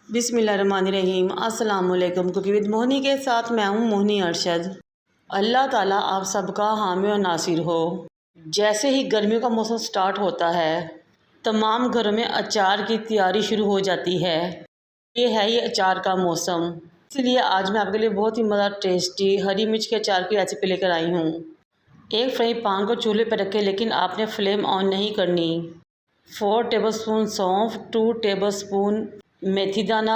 बिस्मिल्लाहिर्रहमानिर्रहीम। अस्सलाम वालेकुम। कुकिंग विद मोहनी के साथ मैं हूँ मोहनी अरशद। अल्लाह ताला आप सबका हामी और नासिर हो। जैसे ही गर्मियों का मौसम स्टार्ट होता है, तमाम घरों में अचार की तैयारी शुरू हो जाती है। ये अचार का मौसम, इसलिए आज मैं आपके लिए बहुत ही मज़ा टेस्टी हरी मिर्च के अचार की रेसिपी लेकर आई हूँ। एक फ्राई पैन को चूल्हे पर रखें, लेकिन आपने फ्लेम ऑन नहीं करनी। 4 टेबलस्पून सौंफ, 2 टेबलस्पून मेथी दाना,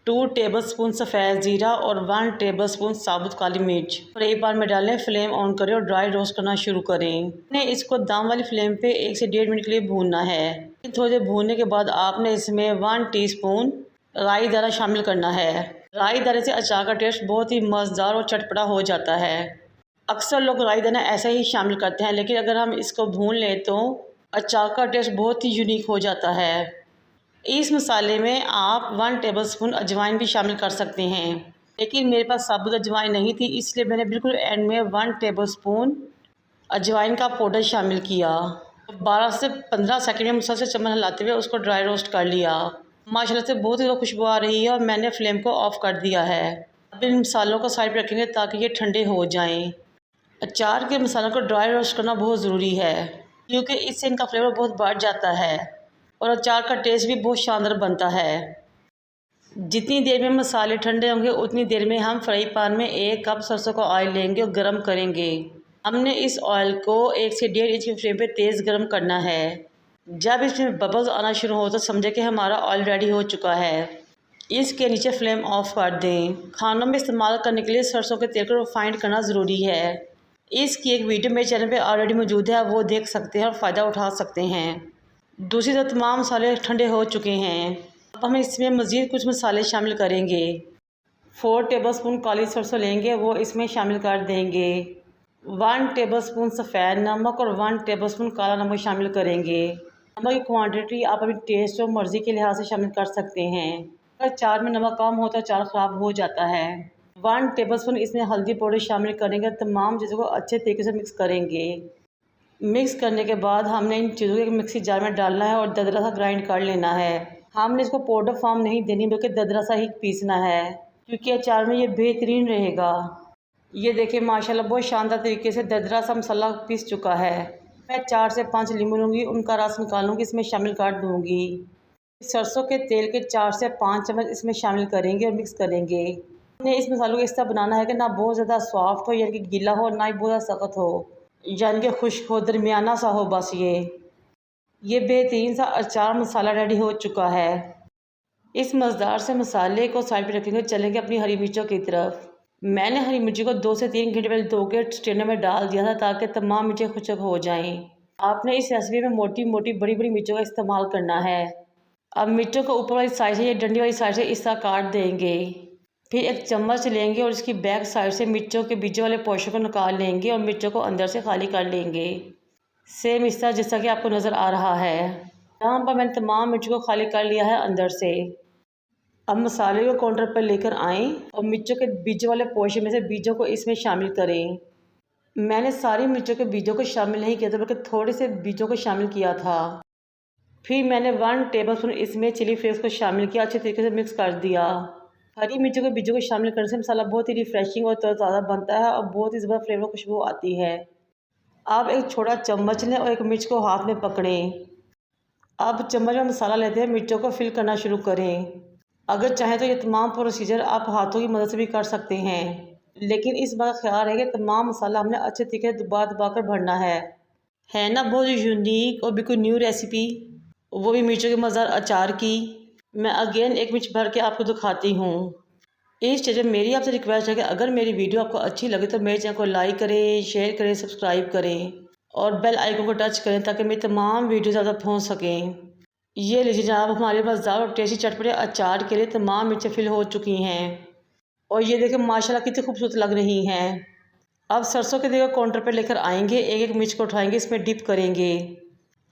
2 टेबलस्पून सफ़ेद ज़ीरा और 1 टेबलस्पून साबुत काली मिर्च फ्राई पैन में डालें। फ्लेम ऑन करें और ड्राई रोस्ट करना शुरू करें। आपने इसको दम वाली फ्लेम पे 1 से 1.5 मिनट के लिए भूनना है। थोड़ी देर भूनने के बाद आपने इसमें 1 टीस्पून राई दाना शामिल करना है। राई दाने से अचार का टेस्ट बहुत ही मज़ेदार और चटपटा हो जाता है। अक्सर लोग राई दाना ऐसे ही शामिल करते हैं, लेकिन अगर हम इसको भून लें तो अचार का टेस्ट बहुत ही यूनिक हो जाता है। इस मसाले में आप 1 टेबलस्पून अजवाइन भी शामिल कर सकते हैं, लेकिन मेरे पास साबुत अजवाइन नहीं थी, इसलिए मैंने बिल्कुल एंड में 1 टेबलस्पून अजवाइन का पाउडर शामिल किया। 12 से 15 सेकंड में मुसलसल चम्मच हिलाते हुए उसको ड्राई रोस्ट कर लिया। माशाल्लाह से बहुत ही खुशबू आ रही है और मैंने फ्लेम को ऑफ कर दिया है। अब इन मसालों को साइड पर रखेंगे ताकि ये ठंडे हो जाएं। अचार के मसालों को ड्राई रोस्ट करना बहुत ज़रूरी है, क्योंकि इससे इनका फ्लेवर बहुत बढ़ जाता है और अचार का टेस्ट भी बहुत शानदार बनता है। जितनी देर में मसाले ठंडे होंगे, उतनी देर में हम फ्राई पैन में 1 कप सरसों का ऑयल लेंगे और गरम करेंगे। हमने इस ऑयल को 1 से 1.5 इंच की फ्लेम पे तेज़ गरम करना है। जब इसमें बबल्स आना शुरू हो तो समझे कि हमारा ऑयल रेडी हो चुका है। इसके नीचे फ्लेम ऑफ कर दें। खानों में इस्तेमाल करने के लिए सरसों के तेल को रिफाइंड करना ज़रूरी है। इसकी एक वीडियो मेरे चैनल पे ऑलरेडी मौजूद है, आप वो देख सकते हैं और फ़ायदा उठा सकते हैं। दूसरी तरफ तमाम मसाले ठंडे हो चुके हैं। अब हम इसमें मज़ीद कुछ मसाले शामिल करेंगे। 4 टेबलस्पून काली सरसों लेंगे, वो इसमें शामिल कर देंगे। 1 टेबलस्पून सफ़ेद नमक और 1 टेबलस्पून काला नमक शामिल करेंगे। नमक की क्वांटिटी आप अपनी टेस्ट और मर्ज़ी के लिहाज से शामिल कर सकते हैं। अगर अचार में नमक कम हो तो अचार ख़राब हो जाता है। 1 टेबलस्पून इसमें हल्दी पाउडर शामिल करेंगे। तमाम चीज़ों को अच्छे तरीके से मिक्स करेंगे। मिक्स करने के बाद हमने इन चीज़ों को एक मिक्सी जार में डालना है और दरदरा सा ग्राइंड कर लेना है। हमने इसको पाउडर फॉर्म नहीं देनी, बल्कि दरदरा सा ही पीसना है, क्योंकि अचार में ये बेहतरीन रहेगा। ये देखिए माशाल्लाह बहुत शानदार तरीके से दरदरा सा मसाला पीस चुका है। मैं 4 से 5 लीमू लूँगी, उनका रस निकालूँगी, इसमें शामिल कर दूँगी। सरसों के तेल के 4 से 5 चम्मच इसमें शामिल करेंगे और मिक्स करेंगे। हमने इस मसालों को इस तरह बनाना है कि ना बहुत ज़्यादा सॉफ्ट हो यानी कि गीला हो, ना ही बहुत ज़्यादा सख्त हो, यानी कि खुश्क हो, दरमियाना सा हो। बस ये बेहतरीन सा अचार मसाला रेडी हो चुका है। इस मज़ेदार से मसाले को साइड पे रखेंगे। चलेंगे अपनी हरी मिर्चों की तरफ। मैंने हरी मिर्ची को 2 से 3 घंटे पहले धो के स्ट्रेनर में डाल दिया था, ताकि तमाम मिर्चें खुश्क हो जाएं। आपने इस रेसिपी में मोटी मोटी बड़ी बड़ी मिर्चों का इस्तेमाल करना है। अब मिर्चों को ऊपर वाली साइड से या डंडी वाली साइड से इस तरह काट देंगे। फिर एक चम्मच लेंगे और इसकी बैक साइड से मिर्चों के बीजों वाले पोर्शन को निकाल लेंगे और मिर्चों को अंदर से खाली कर लेंगे। सेम इस तरह जैसा कि आपको नज़र आ रहा है। यहाँ पर मैंने तमाम मिर्चों को खाली कर लिया है अंदर से। अब मसाले को काउंटर पर लेकर आएँ और मिर्चों के बीजों वाले पोर्शन में से बीजों को इसमें शामिल करें। मैंने सारी मिर्चों के बीजों को शामिल नहीं किया था, बल्कि थोड़े से बीजों को शामिल किया था। फिर मैंने 1 टेबलस्पून इसमें चिली फ्लेक्स को शामिल किया, अच्छे तरीके से मिक्स कर दिया। हरी मिर्चों के बीजों को शामिल करने से मसाला बहुत ही रिफ्रेशिंग और तरोताज़ा बनता है और बहुत ही ज़बरदस्त फ्लेवर खुशबू आती है। आप एक छोटा चम्मच लें और एक मिर्च को हाथ में पकड़ें। अब चम्मच में मसाला लेते हैं, मिर्चों को फिल करना शुरू करें। अगर चाहें तो ये तमाम प्रोसीजर आप हाथों की मदद से भी कर सकते हैं, लेकिन इस बात का ख्याल है कि तमाम मसाला हमने अच्छे तरीके से दबा दबा कर भरना है ना बहुत यूनिक और बिल्कुल न्यू रेसिपी, वो भी मिर्चों के मज़ेदार अचार की। मैं अगेन एक मिर्च भर के आपको दिखाती हूँ। इस स्टेज में मेरी आपसे रिक्वेस्ट है कि अगर मेरी वीडियो आपको अच्छी लगे तो मेरे चैनल को लाइक करें, शेयर करें, सब्सक्राइब करें और बेल आइकन को टच करें, ताकि मेरी तमाम वीडियोज़ आप तक पहुँच सकें। ये लीजिए जनाब, हमारे मज़ेदार और टेस्टी चटपटे अचार के लिए तमाम मिर्चें फिल हो चुकी हैं और ये देखें माशाल्लाह कितनी खूबसूरत लग रही हैं। अब सरसों के तेल को काउंटर पर लेकर आएंगे, एक एक मिर्च को उठाएंगे, इसमें डिप करेंगे।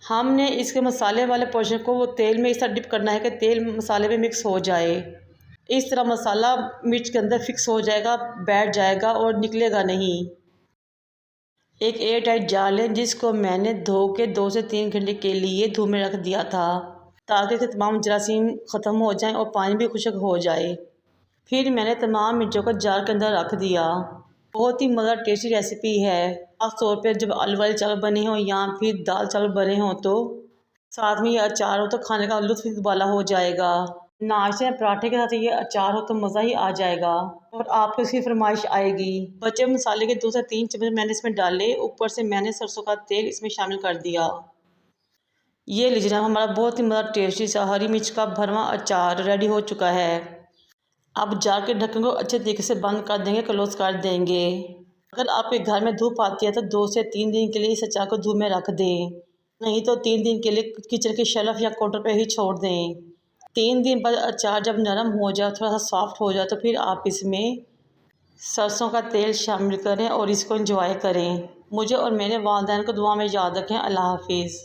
हमने इसके मसाले वाले पोर्शन को वो तेल में इस तरह डिप करना है कि तेल मसाले में मिक्स हो जाए। इस तरह मसाला मिर्च के अंदर फिक्स हो जाएगा, बैठ जाएगा और निकलेगा नहीं। एक एयर टाइट जार लें, जिसको मैंने धो के 2 से 3 घंटे के लिए धूप में रख दिया था। ताकि इसके तमाम जरासीम ख़त्म हो जाएं और पानी भी खुश्क हो जाए। फिर मैंने तमाम मिर्चों को जार के अंदर रख दिया। बहुत ही मज़ेदार टेस्टी रेसिपी है। ख़ास तौर पे जब आलू वाले चावल बने हों या फिर दाल चावल बने हों तो साथ में ये अचार हो तो खाने का लुत्फ़ ही दुबाला हो जाएगा। नाश्ते में पराठे के साथ ये अचार हो तो मज़ा ही आ जाएगा और आपको इसकी फरमाइश आएगी। बचे मसाले के 2 से 3 चम्मच मैंने इसमें डाले। ऊपर से मैंने सरसों का तेल इसमें शामिल कर दिया। ये लीजिए हमारा बहुत ही मज़ेदार टेस्टी सा हरी मिर्च का भरवा अचार रेडी हो चुका है। अब जार के ढक्कन को अच्छे तरीके से बंद कर देंगे, क्लोज कर देंगे। अगर आपके घर में धूप आती है तो 2 से 3 दिन के लिए इस अचार को धूप में रख दें, नहीं तो 3 दिन के लिए किचन के शेल्फ या काउंटर पे ही छोड़ दें। 3 दिन बाद अचार जब नरम हो जाए, थोड़ा सा सॉफ्ट हो जाए तो फिर आप इसमें सरसों का तेल शामिल करें और इसको एंजॉय करें। मुझे और मेरे वालिदैन को दुआ में याद रखें। अल्लाह हाफिज़।